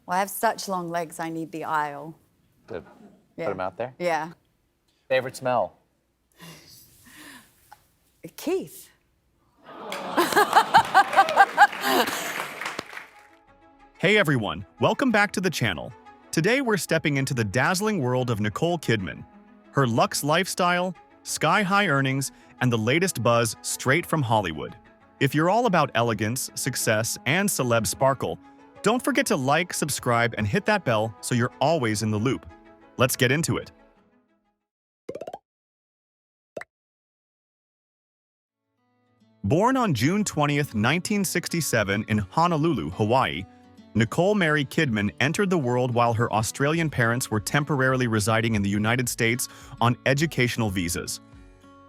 Well, I have such long legs, I need the aisle. To Yeah. put them out there? Yeah. Favorite smell? Keith. Hey everyone, welcome back to the channel. Today we're stepping into the dazzling world of Nicole Kidman. Her luxe lifestyle, sky-high earnings, and the latest buzz straight from Hollywood. If you're all about elegance, success, and celeb sparkle, don't forget to like, subscribe, and hit that bell so you're always in the loop. Let's get into it. Born on June 20th, 1967 in Honolulu, Hawaii, Nicole Mary Kidman entered the world while her Australian parents were temporarily residing in the United States on educational visas.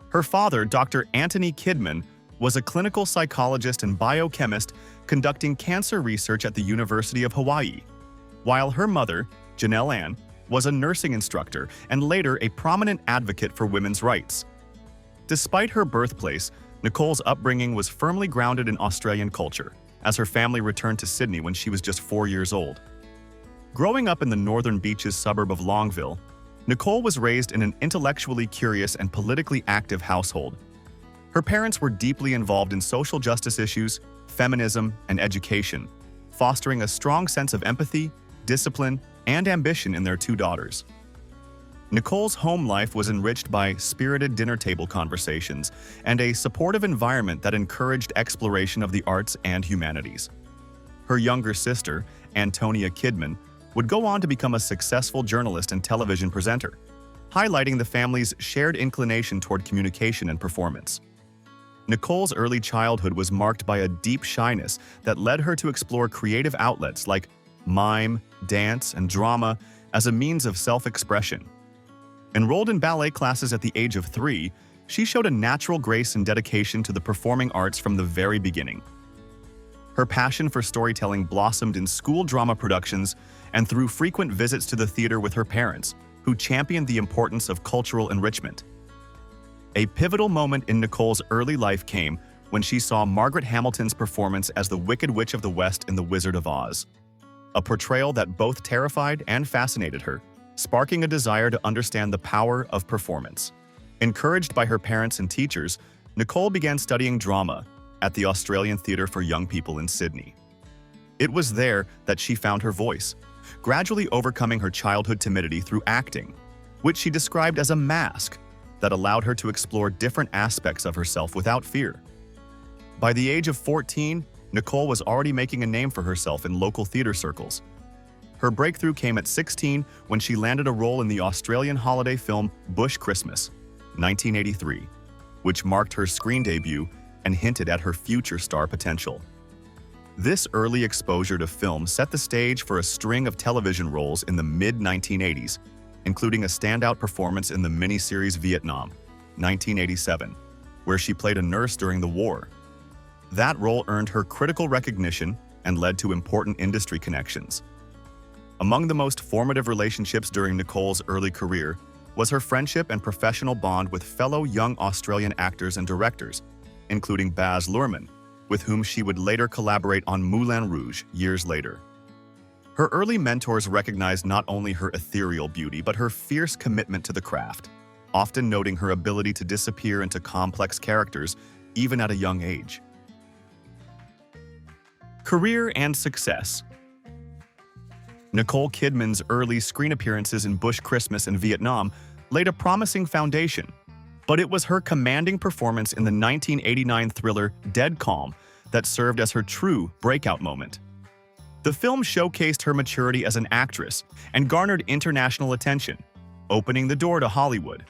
Her father, Dr. Anthony Kidman, was a clinical psychologist and biochemist conducting cancer research at the University of Hawaii, while her mother, Janelle Ann, was a nursing instructor and later a prominent advocate for women's rights. Despite her birthplace, Nicole's upbringing was firmly grounded in Australian culture, as her family returned to Sydney when she was just 4 years old. Growing up in the Northern Beaches suburb of Longville, Nicole was raised in an intellectually curious and politically active household. Her parents were deeply involved in social justice issues, feminism, and education, fostering a strong sense of empathy, discipline, and ambition in their two daughters. Nicole's home life was enriched by spirited dinner table conversations and a supportive environment that encouraged exploration of the arts and humanities. Her younger sister, Antonia Kidman, would go on to become a successful journalist and television presenter, highlighting the family's shared inclination toward communication and performance. Nicole's early childhood was marked by a deep shyness that led her to explore creative outlets like mime, dance, and drama as a means of self-expression. Enrolled in ballet classes at the age of 3, she showed a natural grace and dedication to the performing arts from the very beginning. Her passion for storytelling blossomed in school drama productions and through frequent visits to the theater with her parents, who championed the importance of cultural enrichment. A pivotal moment in Nicole's early life came when she saw Margaret Hamilton's performance as the Wicked Witch of the West in The Wizard of Oz, a portrayal that both terrified and fascinated her, sparking a desire to understand the power of performance. Encouraged by her parents and teachers, Nicole began studying drama at the Australian Theatre for Young People in Sydney. It was there that she found her voice, gradually overcoming her childhood timidity through acting, which she described as a mask that allowed her to explore different aspects of herself without fear. By the age of 14, Nicole was already making a name for herself in local theatre circles. Her breakthrough came at 16 when she landed a role in the Australian holiday film Bush Christmas, 1983, which marked her screen debut and hinted at her future star potential. This early exposure to film set the stage for a string of television roles in the mid-1980s, including a standout performance in the miniseries Vietnam, 1987, where she played a nurse during the war. That role earned her critical recognition and led to important industry connections. Among the most formative relationships during Nicole's early career was her friendship and professional bond with fellow young Australian actors and directors, including Baz Luhrmann, with whom she would later collaborate on Moulin Rouge years later. Her early mentors recognized not only her ethereal beauty but her fierce commitment to the craft, often noting her ability to disappear into complex characters even at a young age. Career and success. Nicole Kidman's early screen appearances in Bush Christmas and Vietnam laid a promising foundation, but it was her commanding performance in the 1989 thriller Dead Calm that served as her true breakout moment. The film showcased her maturity as an actress and garnered international attention, opening the door to Hollywood.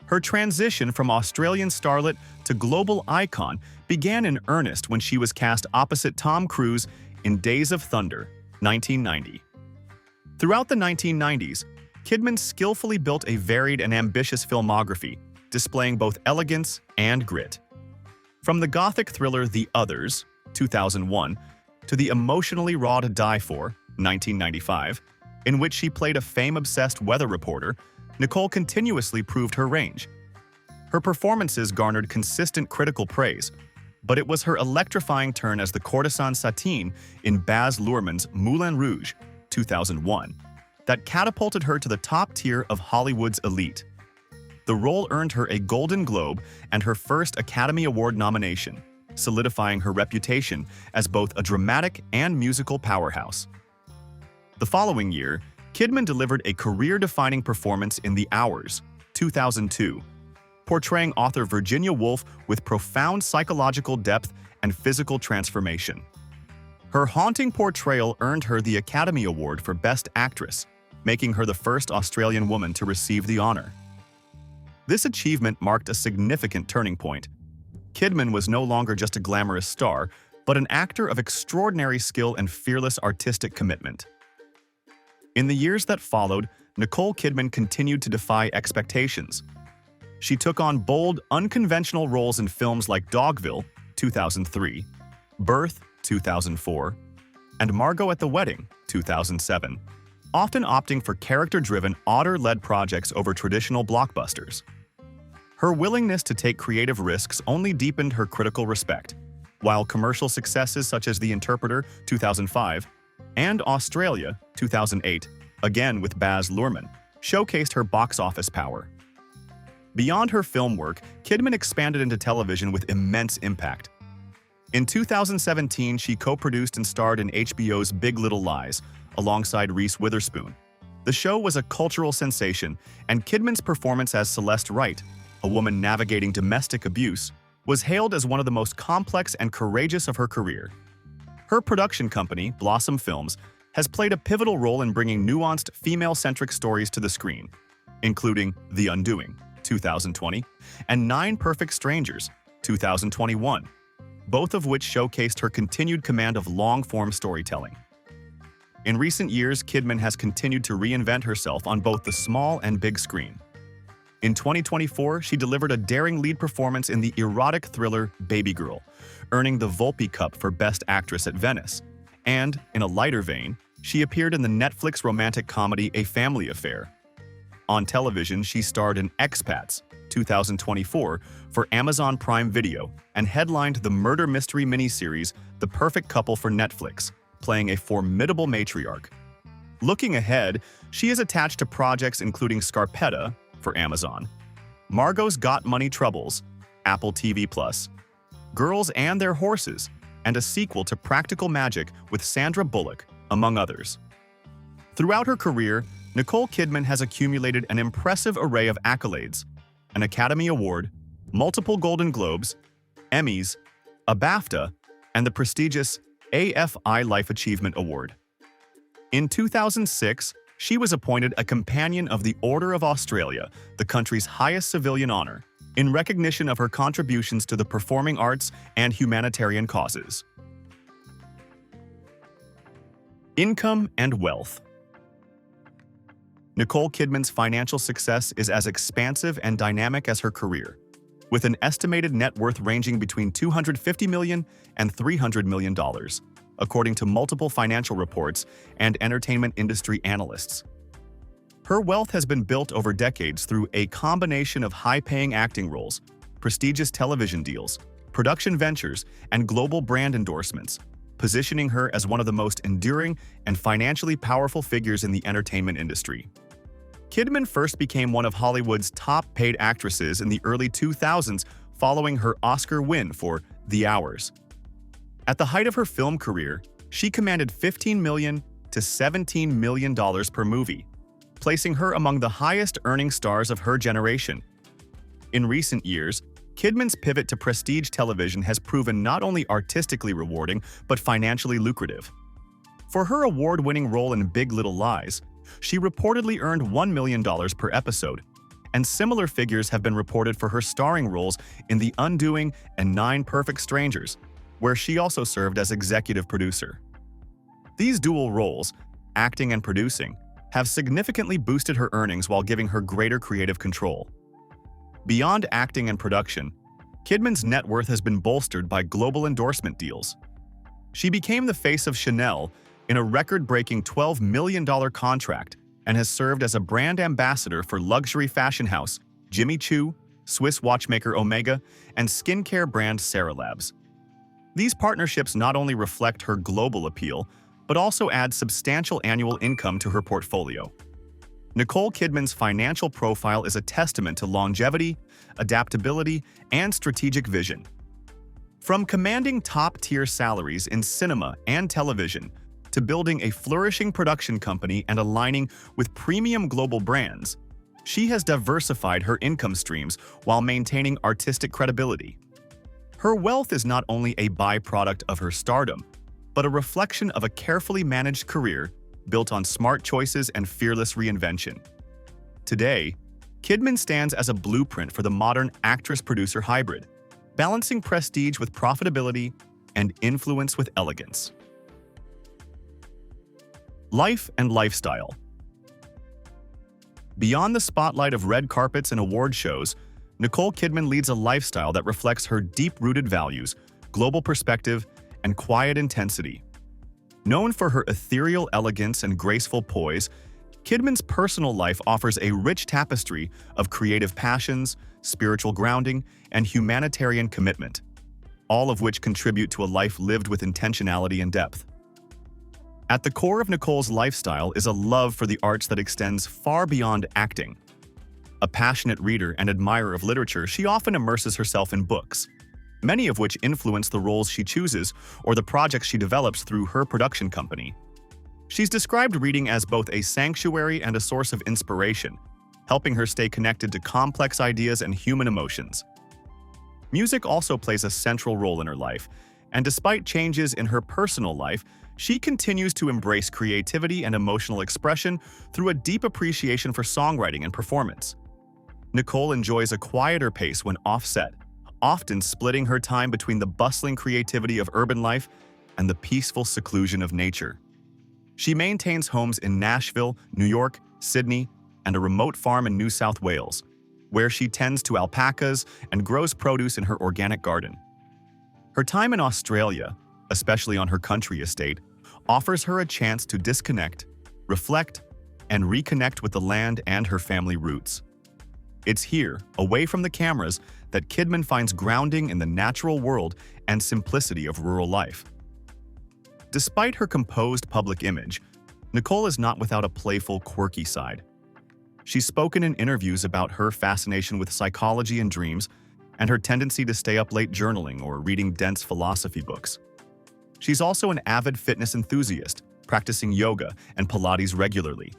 Her transition from Australian starlet to global icon began in earnest when she was cast opposite Tom Cruise in Days of Thunder, 1990. Throughout the 1990s, Kidman skillfully built a varied and ambitious filmography, displaying both elegance and grit. From the gothic thriller The Others, 2001, to the emotionally raw To Die For, 1995, in which she played a fame-obsessed weather reporter, Nicole continuously proved her range. Her performances garnered consistent critical praise, but it was her electrifying turn as the courtesan Satine in Baz Luhrmann's Moulin Rouge, 2001, that catapulted her to the top tier of Hollywood's elite. The role earned her a Golden Globe and her first Academy Award nomination, solidifying her reputation as both a dramatic and musical powerhouse. The following year, Kidman delivered a career-defining performance in The Hours, 2002, portraying author Virginia Woolf with profound psychological depth and physical transformation. Her haunting portrayal earned her the Academy Award for Best Actress, making her the first Australian woman to receive the honor. This achievement marked a significant turning point. Kidman was no longer just a glamorous star, but an actor of extraordinary skill and fearless artistic commitment. In the years that followed, Nicole Kidman continued to defy expectations. She took on bold, unconventional roles in films like Dogville, 2003, Birth, 2004, and Margot at the Wedding, 2007, often opting for character-driven, auteur-led projects over traditional blockbusters. Her willingness to take creative risks only deepened her critical respect, while commercial successes such as The Interpreter, 2005, and Australia, 2008, again with Baz Luhrmann, showcased her box office power. Beyond her film work, Kidman expanded into television with immense impact. In 2017, she co-produced and starred in HBO's Big Little Lies, alongside Reese Witherspoon. The show was a cultural sensation, and Kidman's performance as Celeste Wright, a woman navigating domestic abuse, was hailed as one of the most complex and courageous of her career. Her production company, Blossom Films, has played a pivotal role in bringing nuanced, female-centric stories to the screen, including The Undoing, 2020, and 9 Perfect Strangers, 2021, both of which showcased her continued command of long-form storytelling. In recent years, Kidman has continued to reinvent herself on both the small and big screen. In 2024, she delivered a daring lead performance in the erotic thriller Baby Girl, earning the Volpe Cup for Best Actress at Venice. And, in a lighter vein, she appeared in the Netflix romantic comedy A Family Affair. On television, she starred in Expats, 2024, for Amazon Prime Video and headlined the murder mystery miniseries The Perfect Couple for Netflix, playing a formidable matriarch. Looking ahead, she is attached to projects including Scarpetta, for Amazon, Margot's Got Money Troubles, Apple TV+, Girls and Their Horses, and a sequel to Practical Magic with Sandra Bullock, among others. Throughout her career, Nicole Kidman has accumulated an impressive array of accolades: an Academy Award, multiple Golden Globes, Emmys, a BAFTA, and the prestigious AFI Life Achievement Award. In 2006, she was appointed a Companion of the Order of Australia, the country's highest civilian honor, in recognition of her contributions to the performing arts and humanitarian causes. Income and wealth. Nicole Kidman's financial success is as expansive and dynamic as her career, with an estimated net worth ranging between $250 million and $300 million, according to multiple financial reports and entertainment industry analysts. Her wealth has been built over decades through a combination of high-paying acting roles, prestigious television deals, production ventures, and global brand endorsements, positioning her as one of the most enduring and financially powerful figures in the entertainment industry. Kidman first became one of Hollywood's top-paid actresses in the early 2000s following her Oscar win for The Hours. At the height of her film career, she commanded $15 million to $17 million per movie, placing her among the highest-earning stars of her generation. In recent years, Kidman's pivot to prestige television has proven not only artistically rewarding, but financially lucrative. For her award-winning role in Big Little Lies, she reportedly earned $1 million per episode, and similar figures have been reported for her starring roles in The Undoing and 9 Perfect Strangers, where she also served as executive producer. These dual roles, acting and producing, have significantly boosted her earnings while giving her greater creative control. Beyond acting and production, Kidman's net worth has been bolstered by global endorsement deals. She became the face of Chanel in a record-breaking $12 million contract and has served as a brand ambassador for luxury fashion house Jimmy Choo, Swiss watchmaker Omega, and skincare brand CeraLabs, These partnerships not only reflect her global appeal, but also add substantial annual income to her portfolio. Nicole Kidman's financial profile is a testament to longevity, adaptability, and strategic vision. From commanding top-tier salaries in cinema and television to building a flourishing production company and aligning with premium global brands, she has diversified her income streams while maintaining artistic credibility. Her wealth is not only a byproduct of her stardom, but a reflection of a carefully managed career built on smart choices and fearless reinvention. Today, Kidman stands as a blueprint for the modern actress-producer hybrid, balancing prestige with profitability and influence with elegance. Life and lifestyle. Beyond the spotlight of red carpets and award shows, Nicole Kidman leads a lifestyle that reflects her deep-rooted values, global perspective, and quiet intensity. Known for her ethereal elegance and graceful poise, Kidman's personal life offers a rich tapestry of creative passions, spiritual grounding, and humanitarian commitment, all of which contribute to a life lived with intentionality and depth. At the core of Nicole's lifestyle is a love for the arts that extends far beyond acting. A passionate reader and admirer of literature, she often immerses herself in books, many of which influence the roles she chooses or the projects she develops through her production company. She's described reading as both a sanctuary and a source of inspiration, helping her stay connected to complex ideas and human emotions. Music also plays a central role in her life, and despite changes in her personal life, she continues to embrace creativity and emotional expression through a deep appreciation for songwriting and performance. Nicole enjoys a quieter pace when offset, often splitting her time between the bustling creativity of urban life and the peaceful seclusion of nature. She maintains homes in Nashville, New York, Sydney, and a remote farm in New South Wales, where she tends to alpacas and grows produce in her organic garden. Her time in Australia, especially on her country estate, offers her a chance to disconnect, reflect, and reconnect with the land and her family roots. It's here, away from the cameras, that Kidman finds grounding in the natural world and simplicity of rural life. Despite her composed public image, Nicole is not without a playful, quirky side. She's spoken in interviews about her fascination with psychology and dreams, and her tendency to stay up late journaling or reading dense philosophy books. She's also an avid fitness enthusiast, practicing yoga and Pilates regularly,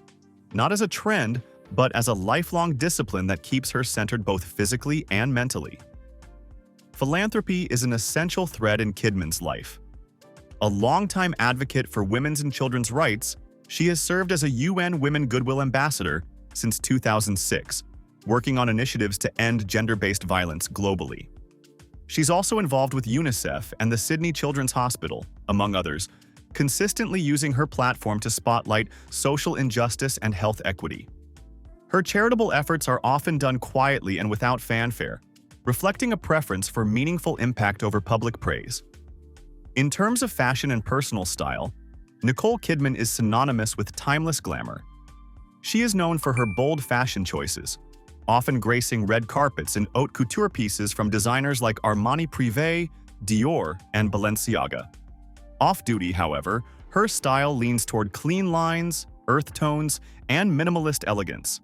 not as a trend, but as a lifelong discipline that keeps her centered both physically and mentally. Philanthropy is an essential thread in Kidman's life. A longtime advocate for women's and children's rights, she has served as a UN Women Goodwill Ambassador since 2006, working on initiatives to end gender-based violence globally. She's also involved with UNICEF and the Sydney Children's Hospital, among others, consistently using her platform to spotlight social injustice and health equity. Her charitable efforts are often done quietly and without fanfare, reflecting a preference for meaningful impact over public praise. In terms of fashion and personal style, Nicole Kidman is synonymous with timeless glamour. She is known for her bold fashion choices, often gracing red carpets and haute couture pieces from designers like Armani Privé, Dior, and Balenciaga. Off-duty, however, her style leans toward clean lines, earth tones, and minimalist elegance.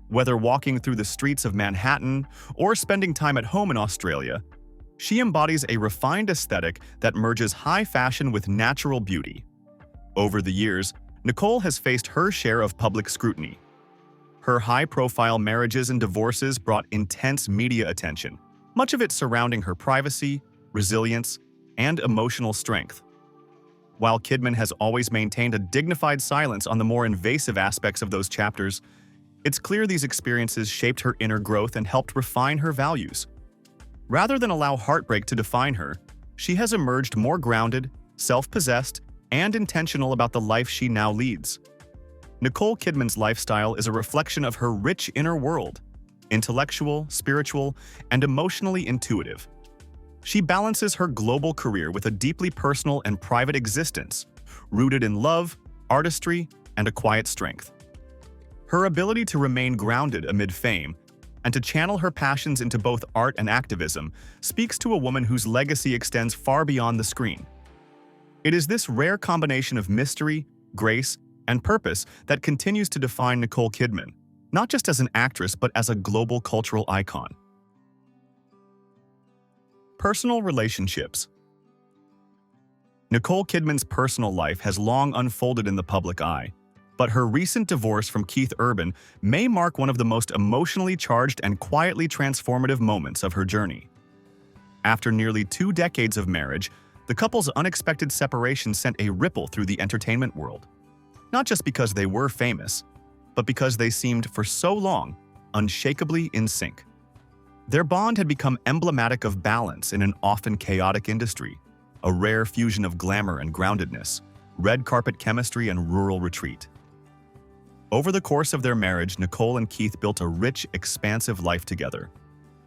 Whether walking through the streets of Manhattan or spending time at home in Australia, she embodies a refined aesthetic that merges high fashion with natural beauty. Over the years, Nicole has faced her share of public scrutiny. Her high-profile marriages and divorces brought intense media attention, much of it surrounding her privacy, resilience, and emotional strength. While Kidman has always maintained a dignified silence on the more invasive aspects of those chapters, it's clear these experiences shaped her inner growth and helped refine her values. Rather than allow heartbreak to define her, she has emerged more grounded, self-possessed, and intentional about the life she now leads. Nicole Kidman's lifestyle is a reflection of her rich inner world, intellectual, spiritual, and emotionally intuitive. She balances her global career with a deeply personal and private existence, rooted in love, artistry, and a quiet strength. Her ability to remain grounded amid fame and to channel her passions into both art and activism speaks to a woman whose legacy extends far beyond the screen. It is this rare combination of mystery, grace, and purpose that continues to define Nicole Kidman, not just as an actress but as a global cultural icon. Personal relationships. Nicole Kidman's personal life has long unfolded in the public eye, but her recent divorce from Keith Urban may mark one of the most emotionally charged and quietly transformative moments of her journey. After nearly 2 decades of marriage, the couple's unexpected separation sent a ripple through the entertainment world. Not just because they were famous, but because they seemed for so long unshakably in sync. Their bond had become emblematic of balance in an often chaotic industry, a rare fusion of glamour and groundedness, red carpet chemistry and rural retreat. Over the course of their marriage, Nicole and Keith built a rich, expansive life together,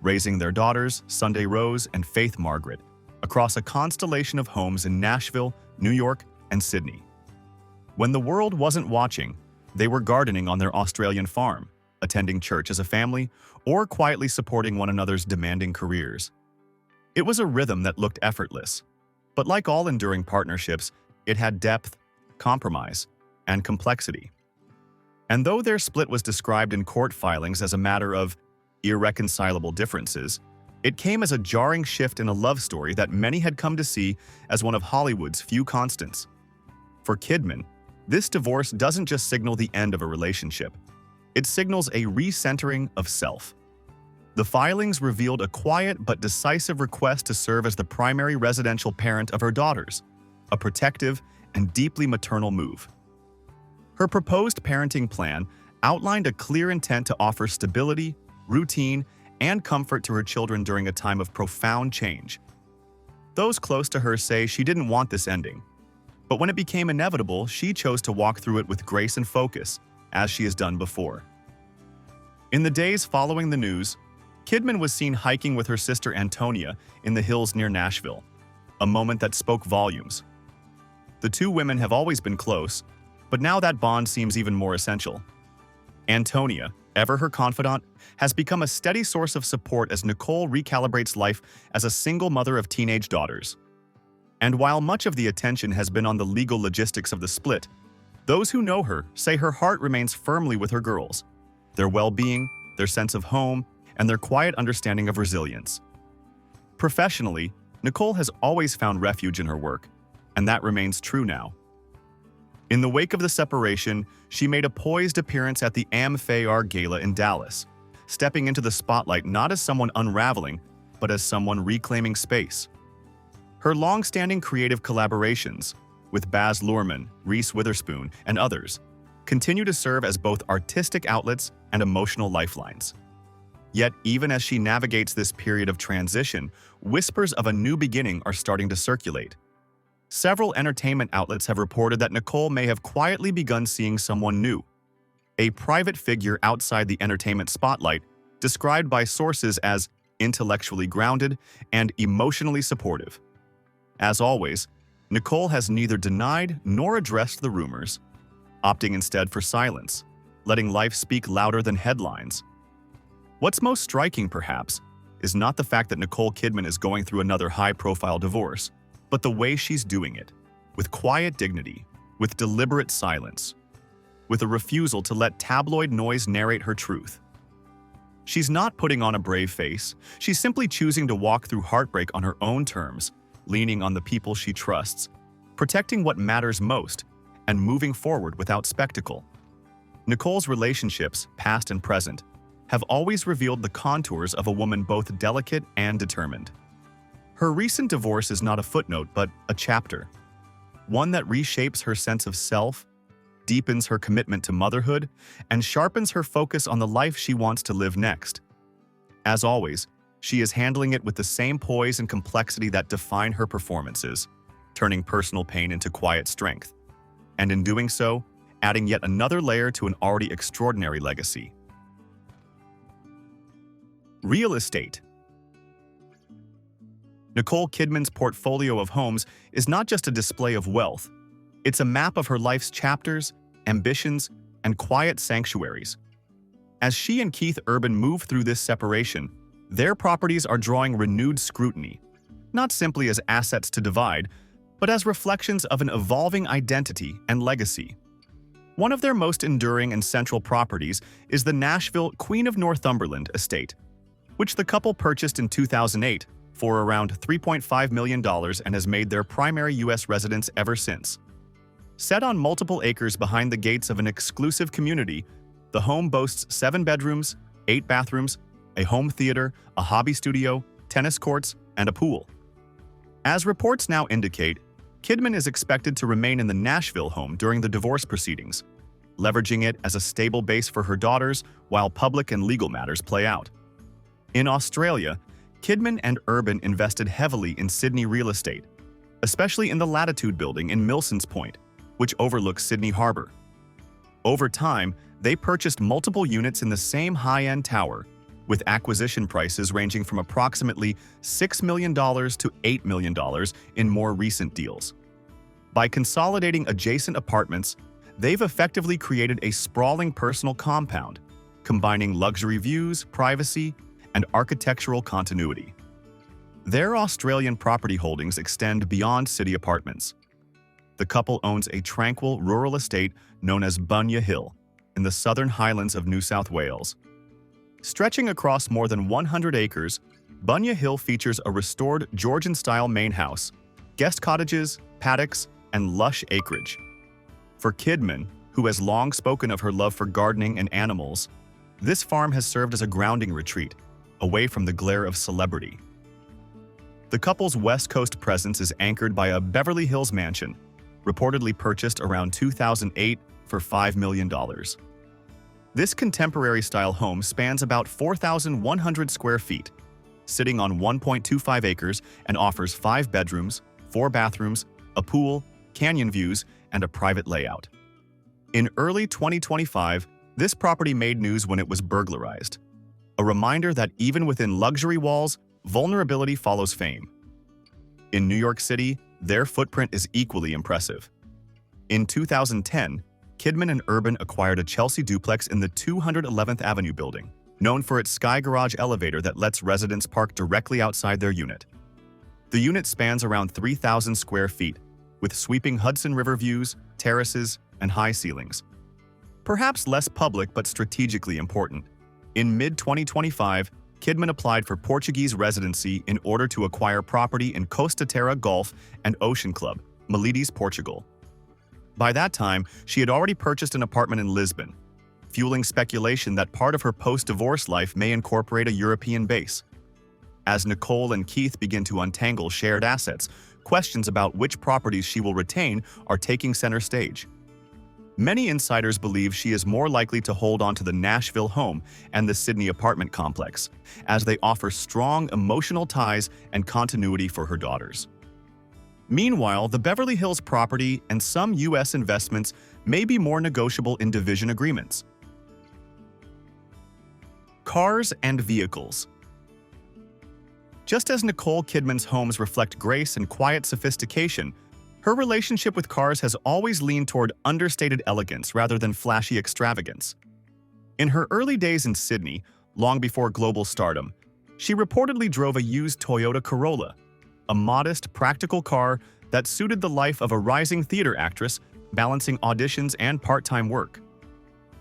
raising their daughters, Sunday Rose and Faith Margaret, across a constellation of homes in Nashville, New York, and Sydney. When the world wasn't watching, they were gardening on their Australian farm, attending church as a family, or quietly supporting one another's demanding careers. It was a rhythm that looked effortless, but like all enduring partnerships, it had depth, compromise, and complexity. And though their split was described in court filings as a matter of irreconcilable differences, it came as a jarring shift in a love story that many had come to see as one of Hollywood's few constants. For Kidman, this divorce doesn't just signal the end of a relationship. It signals a recentering of self. The filings revealed a quiet but decisive request to serve as the primary residential parent of her daughters, a protective and deeply maternal move. Her proposed parenting plan outlined a clear intent to offer stability, routine, and comfort to her children during a time of profound change. Those close to her say she didn't want this ending, but when it became inevitable, she chose to walk through it with grace and focus, as she has done before. In the days following the news, Kidman was seen hiking with her sister Antonia in the hills near Nashville, a moment that spoke volumes. The two women have always been close, but now that bond seems even more essential. Antonia, ever her confidant, has become a steady source of support as Nicole recalibrates life as a single mother of teenage daughters. And while much of the attention has been on the legal logistics of the split, those who know her say her heart remains firmly with her girls, their well-being, their sense of home, and their quiet understanding of resilience. Professionally, Nicole has always found refuge in her work, and that remains true now. In the wake of the separation, she made a poised appearance at the Art Gala in Dallas, stepping into the spotlight not as someone unraveling, but as someone reclaiming space. Her long-standing creative collaborations with Baz Luhrmann, Reese Witherspoon, and others continue to serve as both artistic outlets and emotional lifelines. Yet, even as she navigates this period of transition, whispers of a new beginning are starting to circulate. Several entertainment outlets have reported that Nicole may have quietly begun seeing someone new, a private figure outside the entertainment spotlight, described by sources as intellectually grounded and emotionally supportive. As always, Nicole has neither denied nor addressed the rumors, opting instead for silence, letting life speak louder than headlines. What's most striking, perhaps, is not the fact that Nicole Kidman is going through another high-profile divorce, but the way she's doing it, with quiet dignity, with deliberate silence, with a refusal to let tabloid noise narrate her truth. She's not putting on a brave face, she's simply choosing to walk through heartbreak on her own terms, leaning on the people she trusts, protecting what matters most, and moving forward without spectacle. Nicole's relationships, past and present, have always revealed the contours of a woman both delicate and determined. Her recent divorce is not a footnote, but a chapter, one that reshapes her sense of self, deepens her commitment to motherhood, and sharpens her focus on the life she wants to live next. As always, she is handling it with the same poise and complexity that define her performances, turning personal pain into quiet strength, and in doing so, adding yet another layer to an already extraordinary legacy. Real estate. Nicole Kidman's portfolio of homes is not just a display of wealth, it's a map of her life's chapters, ambitions, and quiet sanctuaries. As she and Keith Urban move through this separation, their properties are drawing renewed scrutiny, not simply as assets to divide, but as reflections of an evolving identity and legacy. One of their most enduring and central properties is the Nashville Queen of Northumberland estate, which the couple purchased in 2008 for around $3.5 million and has made their primary U.S. residence ever since. Set on multiple acres behind the gates of an exclusive community, the home boasts 7 bedrooms, 8 bathrooms, a home theater, a hobby studio, tennis courts, and a pool. As reports now indicate, Kidman is expected to remain in the Nashville home during the divorce proceedings, leveraging it as a stable base for her daughters while public and legal matters play out. In Australia, Kidman and Urban invested heavily in Sydney real estate, especially in the Latitude building in Milsons Point, which overlooks Sydney Harbour. Over time, they purchased multiple units in the same high-end tower, with acquisition prices ranging from approximately $6 million to $8 million in more recent deals. By consolidating adjacent apartments, they've effectively created a sprawling personal compound, combining luxury views, privacy, and architectural continuity. Their Australian property holdings extend beyond city apartments. The couple owns a tranquil rural estate known as Bunya Hill in the Southern Highlands of New South Wales. Stretching across more than 100 acres, Bunya Hill features a restored Georgian-style main house, guest cottages, paddocks, and lush acreage. For Kidman, who has long spoken of her love for gardening and animals, this farm has served as a grounding retreat, away from the glare of celebrity. The couple's West Coast presence is anchored by a Beverly Hills mansion, reportedly purchased around 2008 for $5 million. This contemporary-style home spans about 4,100 square feet, sitting on 1.25 acres and offers 5 bedrooms, 4 bathrooms, a pool, canyon views, and a private layout. In early 2025, this property made news when it was burglarized, a reminder that even within luxury walls, vulnerability follows fame. In New York City, their footprint is equally impressive. In 2010, Kidman and Urban acquired a Chelsea duplex in the 211th Avenue building, known for its Sky Garage elevator that lets residents park directly outside their unit. The unit spans around 3,000 square feet, with sweeping Hudson River views, terraces, and high ceilings. Perhaps less public but strategically important, in mid-2025, Kidman applied for Portuguese residency in order to acquire property in Costa Terra Golf and Ocean Club, Milides, Portugal. By that time, she had already purchased an apartment in Lisbon, fueling speculation that part of her post-divorce life may incorporate a European base. As Nicole and Keith begin to untangle shared assets, questions about which properties she will retain are taking center stage. Many insiders believe she is more likely to hold on to the Nashville home and the Sydney apartment complex, as they offer strong emotional ties and continuity for her daughters. Meanwhile, the Beverly Hills property and some U.S. investments may be more negotiable in division agreements. Cars and vehicles. Just as Nicole Kidman's homes reflect grace and quiet sophistication, her relationship with cars has always leaned toward understated elegance rather than flashy extravagance. In her early days in Sydney, long before global stardom, she reportedly drove a used Toyota Corolla, a modest, practical car that suited the life of a rising theater actress balancing auditions and part-time work.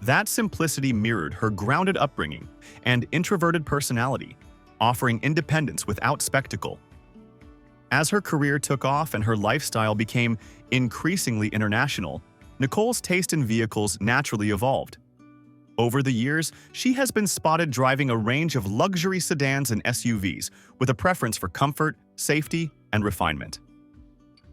That simplicity mirrored her grounded upbringing and introverted personality, offering independence without spectacle. As her career took off and her lifestyle became increasingly international, Nicole's taste in vehicles naturally evolved. Over the years, she has been spotted driving a range of luxury sedans and SUVs with a preference for comfort, safety, and refinement.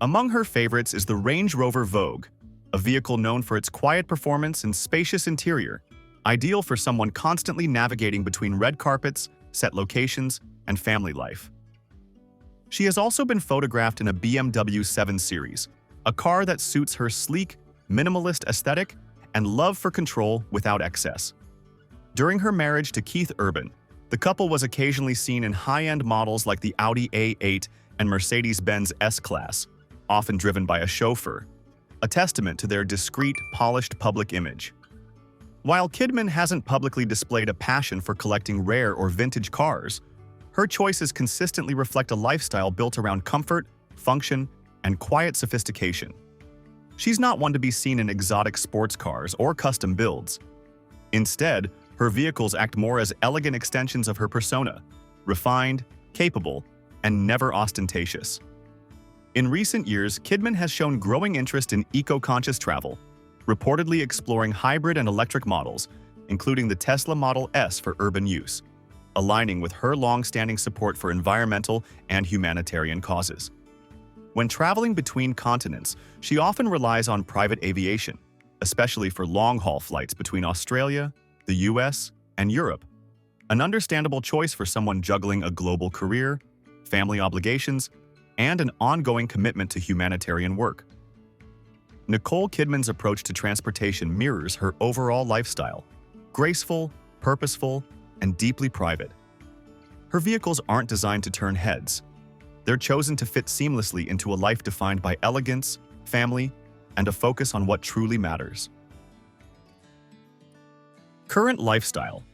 Among her favorites is the Range Rover Vogue, a vehicle known for its quiet performance and spacious interior, ideal for someone constantly navigating between red carpets, set locations, and family life. She has also been photographed in a BMW 7 Series, a car that suits her sleek, minimalist aesthetic and love for control without excess. During her marriage to Keith Urban, the couple was occasionally seen in high-end models like the Audi A8 and Mercedes-Benz S-Class, often driven by a chauffeur, a testament to their discreet, polished public image. While Kidman hasn't publicly displayed a passion for collecting rare or vintage cars, her choices consistently reflect a lifestyle built around comfort, function, and quiet sophistication. She's not one to be seen in exotic sports cars or custom builds. Instead, her vehicles act more as elegant extensions of her persona, refined, capable, and never ostentatious. In recent years, Kidman has shown growing interest in eco-conscious travel, reportedly exploring hybrid and electric models, including the Tesla Model S for urban use, aligning with her long-standing support for environmental and humanitarian causes. When traveling between continents, she often relies on private aviation, especially for long-haul flights between Australia, the US, and Europe, an understandable choice for someone juggling a global career, family obligations, and an ongoing commitment to humanitarian work. Nicole Kidman's approach to transportation mirrors her overall lifestyle: graceful, purposeful, and deeply private. Her vehicles aren't designed to turn heads. They're chosen to fit seamlessly into a life defined by elegance, family, and a focus on what truly matters. Current lifestyle.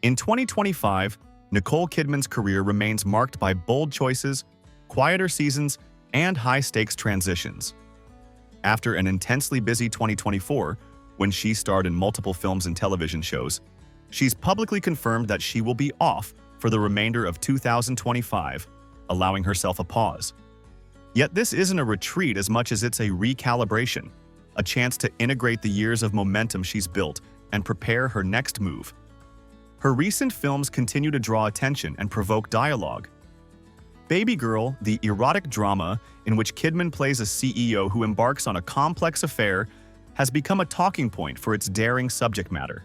In 2025, Nicole Kidman's career remains marked by bold choices, quieter seasons, and high-stakes transitions. After an intensely busy 2024, when she starred in multiple films and television shows, she's publicly confirmed that she will be off for the remainder of 2025, allowing herself a pause. Yet this isn't a retreat as much as it's a recalibration, a chance to integrate the years of momentum she's built and prepare her next move. Her recent films continue to draw attention and provoke dialogue. Baby Girl, the erotic drama in which Kidman plays a CEO who embarks on a complex affair, has become a talking point for its daring subject matter.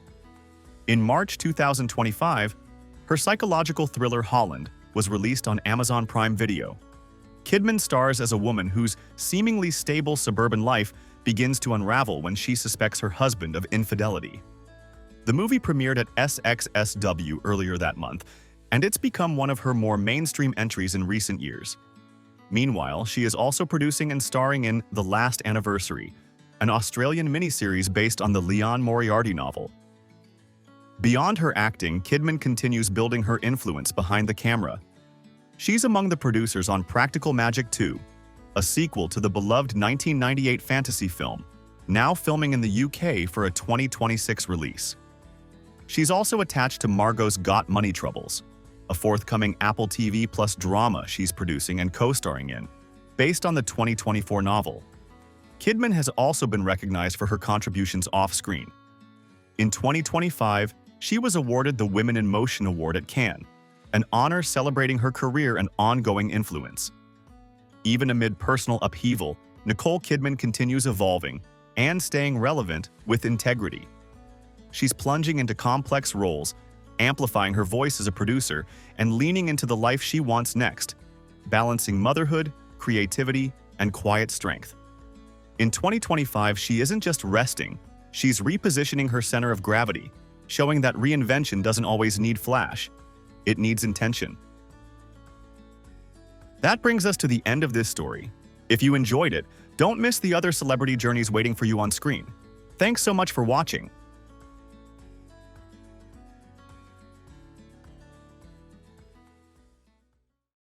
In March 2025, her psychological thriller Holland was released on Amazon Prime Video. Kidman stars as a woman whose seemingly stable suburban life begins to unravel when she suspects her husband of infidelity. The movie premiered at SXSW earlier that month, and it's become one of her more mainstream entries in recent years. Meanwhile, she is also producing and starring in The Last Anniversary, an Australian miniseries based on the Leon Moriarty novel. Beyond her acting, Kidman continues building her influence behind the camera. She's among the producers on Practical Magic 2, a sequel to the beloved 1998 fantasy film, now filming in the UK for a 2026 release. She's also attached to Margot's Got Money Troubles, a forthcoming Apple TV Plus drama she's producing and co-starring in, based on the 2024 novel. Kidman has also been recognized for her contributions off-screen. In 2025, she was awarded the Women in Motion Award at Cannes, an honor celebrating her career and ongoing influence. Even amid personal upheaval, Nicole Kidman continues evolving and staying relevant with integrity. She's plunging into complex roles, amplifying her voice as a producer, and leaning into the life she wants next, balancing motherhood, creativity, and quiet strength. In 2025, she isn't just resting, she's repositioning her center of gravity, showing that reinvention doesn't always need flash. It needs intention. That brings us to the end of this story. If you enjoyed it, don't miss the other celebrity journeys waiting for you on screen. Thanks so much for watching.